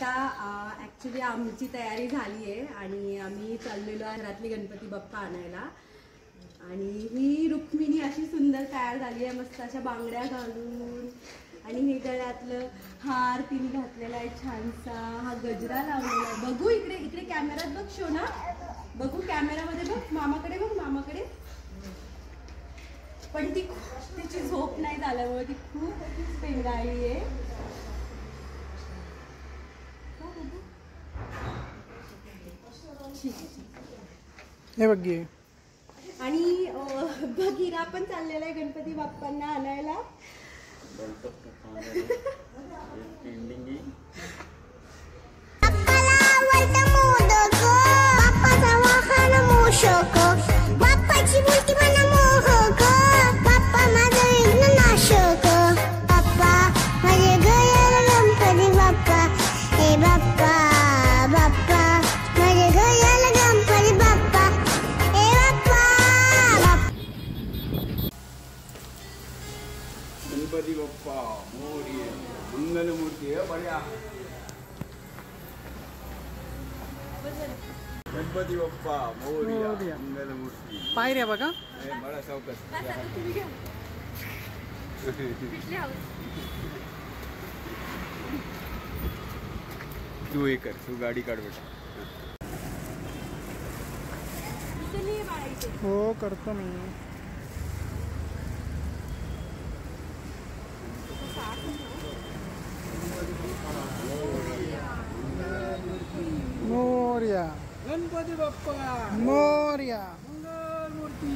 आता ॲक्च्युली आमची तयारी झाली आहे आणि आम्ही चाललेलो आहे घरातली गणपती बाप्पा आणायला. आणि ही रुक्मिणी अशी सुंदर तयार झाली आहे, मस्त अशा बांगड्या घालून. आणि हे गळ्यातलं हार तिने घातलेला आहे छानसा, हा गजरा लावलेला आहे. बघू इकडे इकडे कॅमेऱ्यात बघ शोना, बघू कॅमेरामध्ये बघ, मामाकडे बघ, मामाकडे. पण तिची झोप नाही झाल्यामुळे ती खूप पेंगाळली आहे. हे बघ. आणि बघिरा पण चाललेला आहे गणपती बाप्पांना आणायला. बाप्पाची मूर्ती मला मोहक, बाप्पा माझा विघ्न नाशक, बाप्पा माझे गळ्याला गणपती बाप्पा, हे बाप्पा बाप्पा माझे गळ्याला गणपती बाप्पा, हे बाप्पा. गणपती बाप्पा मोरया, मंगलमूर्ती आहे बड्या. गणपती बाप्पा मोरया, मंगलमूर्ती. पायऱ्या बघा. बडा सावकाश. तू हे कर, तू गाडी काढ बेटा. हो करतो मी. मोरया गणपती बाप्पा मोरया. मंगलमूर्ती.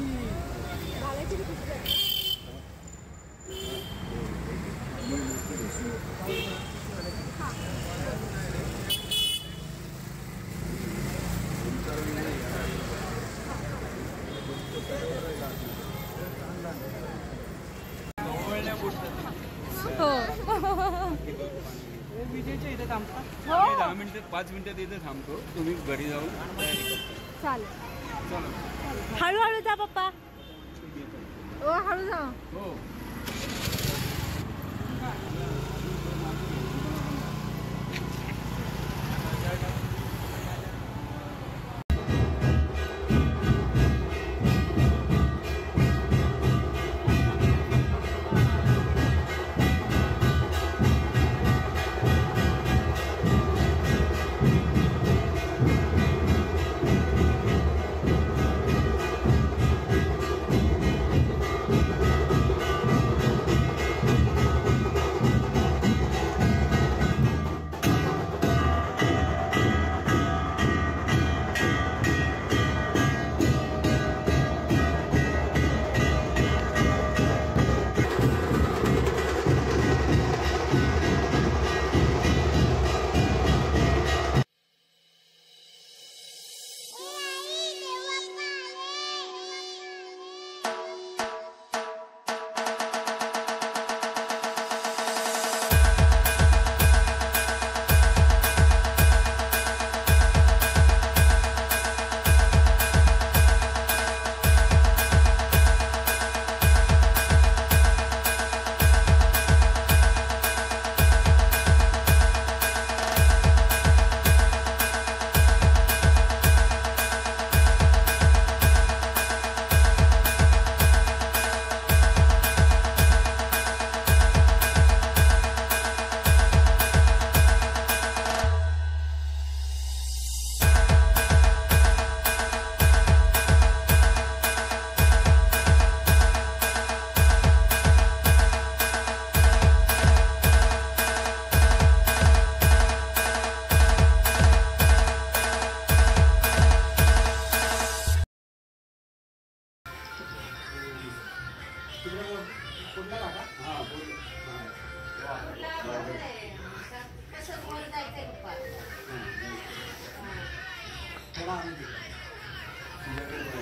विजेच्या इथे थांबता. 10 मिनिटात 5 मिनिटात इथे थांबतो, तुम्ही घरी जाऊन चालेल. हळूहळू जा पप्पा. ओ हळू जा. हो.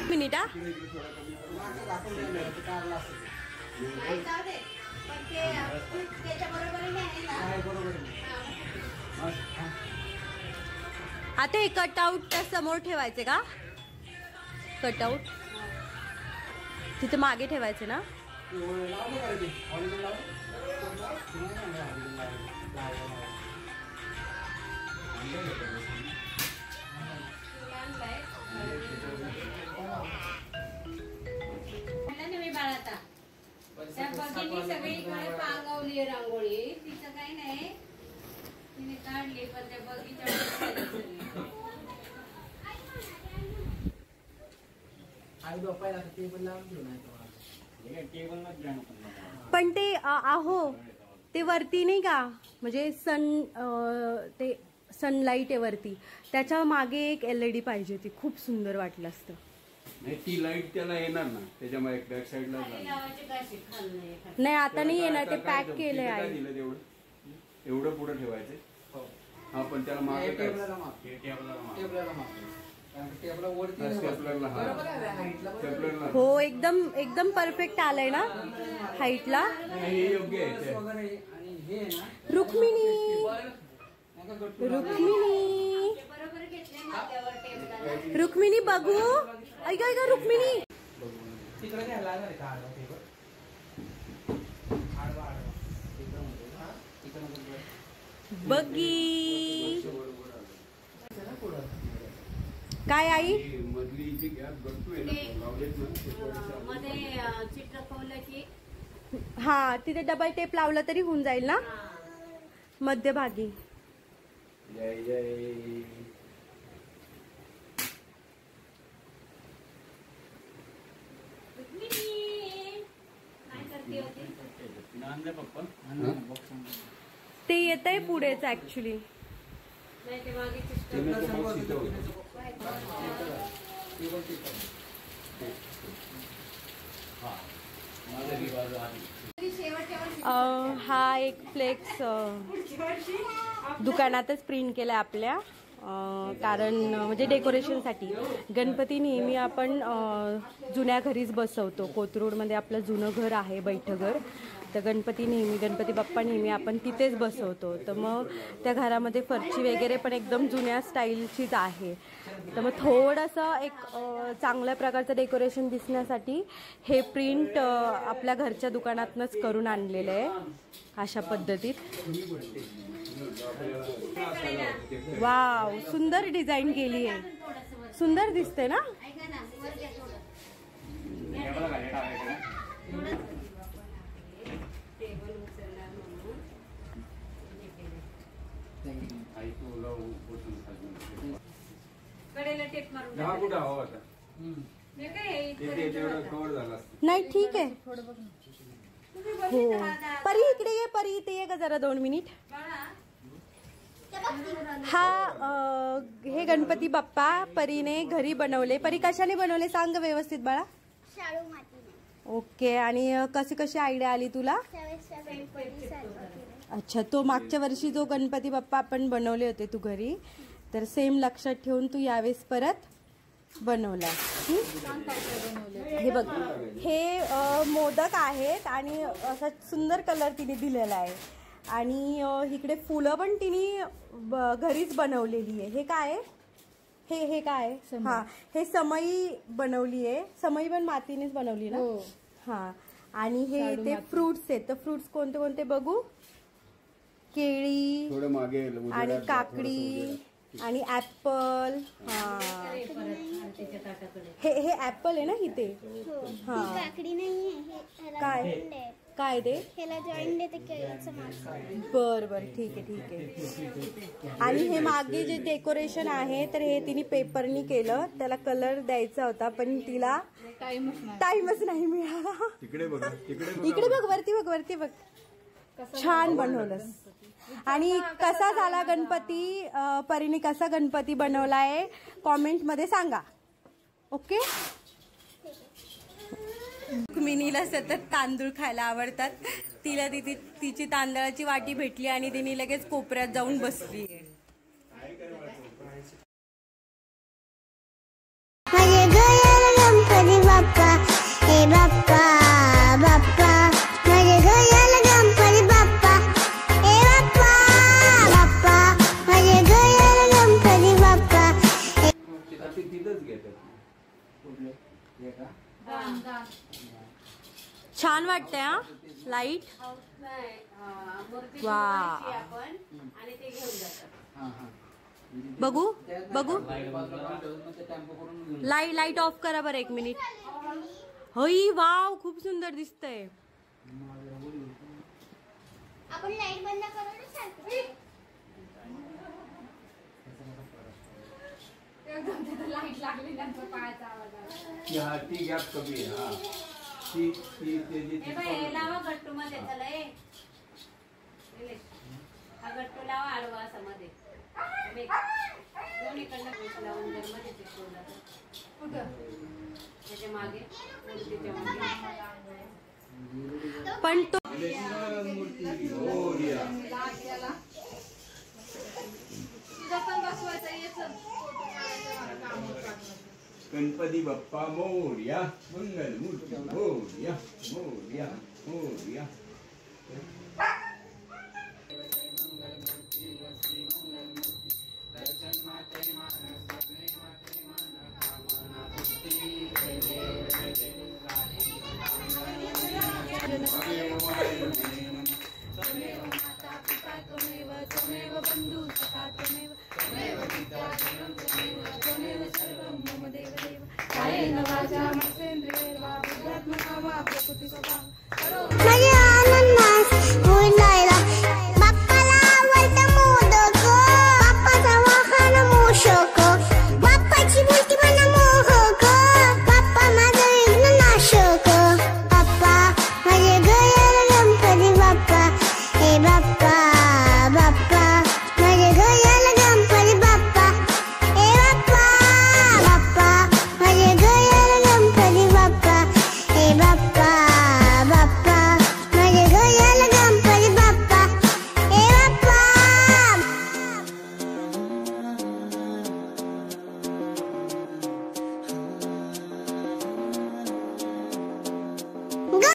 मिनिट. आता हे कटआउट त्या समोर ठेवायचे का? कटआउट तिथे मागे ठेवायचे ना? त्या बघितली सगळीकडे पांगवली रांगोळी, तिचं काही नाही, तिने काढली पण त्या बगीच्या पण ते आहो ते वरती नाही का, म्हणजे ते सनलाईट आहे वरती, त्याच्या मागे एक LED पाहिजे, ती खूप सुंदर वाटलं असतं. नाही ती लाईट त्याला येणार ना, त्याच्यामुळे बॅक साईडला नाही आता नाही येणार, ते पॅक केलंय आहे. एवढं पुढे ठेवायचं. हा पण त्याला मागे काय हो एकदम एकदम परफेक्ट आलंय ना हाईटला. योग्य आहे. रुक्मिणी रुक्मिणी बघू, ऐका ऐका रुक्मिणी बघी काय आई मधली जी गॅप गळतोय मध्ये चित्रकवलं की हा तिथे डबल टेप लावला तरी होऊन जाईल ना मध्यभागी. जय जय ते येत आहे पुढेच ऍक्च्युली. हा एक फ्लेक्स दुकानातच प्रिंट केलाय आपल्या, कारण म्हणजे डेकोरेशनसाठी. गणपती नेहमी आपण जुन्या घरीच बसवतो, कोथरूडमध्ये आपलं जुनं घर आहे बैठघर, तर गणपती बाप्पा नेहमी आपण तिथेच बसवतो. तर मग त्या घरामध्ये फरची वगैरे पण एकदम जुन्या स्टाईलचीच आहे. तर मग थोडंसं एक चांगल्या प्रकारचं डेकोरेशन दिसण्यासाठी हे प्रिंट आपल्या घरच्या दुकानातनंच करून आणलेलं आहे अशा पद्धतीत. वाव सुंदर डिझाईन केली आहे, सुंदर दिसते ना. नाही ठीक आहे. हो परी इकडे ये, परी इथे ये का जरा 2 मिनिट. हा हे गणपती बाप्पा परीने घरी बनवले. परी कशाने बनवले सांग व्यवस्थित बाळा. शाडू मातीने. ओके. आणि कशी कशी आयडिया आली तुला. अच्छा, तो मागच्या वर्षी जो गणपती बाप्पा आपण बनवले होते तू घरी, तर सेम लक्षात ठेवून तू यावेळेस परत बनवला. हे बघ, हे मोदक आहेत आणि असा सुंदर कलर तिने दिलेला आहे. आणि इकडे फुलं पण तिने घरीच बनवलेली आहे. हे काय आहे, हे काय आहे. हा हे समई बनवली आहे. समई पण मातीनेच बनवली ना. हा आणि हे ते फ्रुट्स आहेत. तर फ्रुट्स कोणते कोणते बघू. केळी आणि काकडी आणि ऍपल. हा हे ऍपल आहे ना इथे. हा काकडी नाहीये. काय काय ते ह्याला जॉईंट देते केळीचं मांस. बर बर ठीक आहे ठीक आहे. आणि हे मागे जे डेकोरेशन आहे तर हे तिने पेपरनी केलं. त्याला कलर द्यायचा होता पण तिला टाइमच नाही मिळाला. तिकडे बघ, इकडे बघ, वरती बघ, वरती बघ. छान बनवलंस. आणि कसा झाला गणपती, परीने कसा गणपती बनवलाय कॉमेंट मध्ये सांगा. ओके. मिनीला सतत तांदूळ खायला आवडतात. तिला तिची तांदळाची वाटी भेटली आणि तिने लगेच कोपऱ्यात जाऊन बसली. माझे गयाला गणपती बाप्पा, हे बाप्पा बाप्पा. माझे गयाला गणपती बाप्पा, हे बाप्पा बाप्पा. माझे गयाला गणपती बाप्पा. छान वाटतंय हा लाईट. वा बघू बघू लाईट ऑफ करा बरं 1 मिनिट. हई वाव खूप सुंदर दिसतंय. आपण लाईट बंद करून सांगतो. लाईट लागली नंतर पायाचा आवाज आला. ती गॅप कमी आहे. हा हे लावा गट्टू मध्ये चला ए हा गट्टू लावा आडवा असा मध्ये दोन्हीकडनं लावून जर मध्ये चिकटवला तर कुठं त्याच्या मागे मूर्तीच्या मागे पण तो गणपती बाप्पा मोरया मंगल मूर्ती मोरया मोरया मोरया. माझे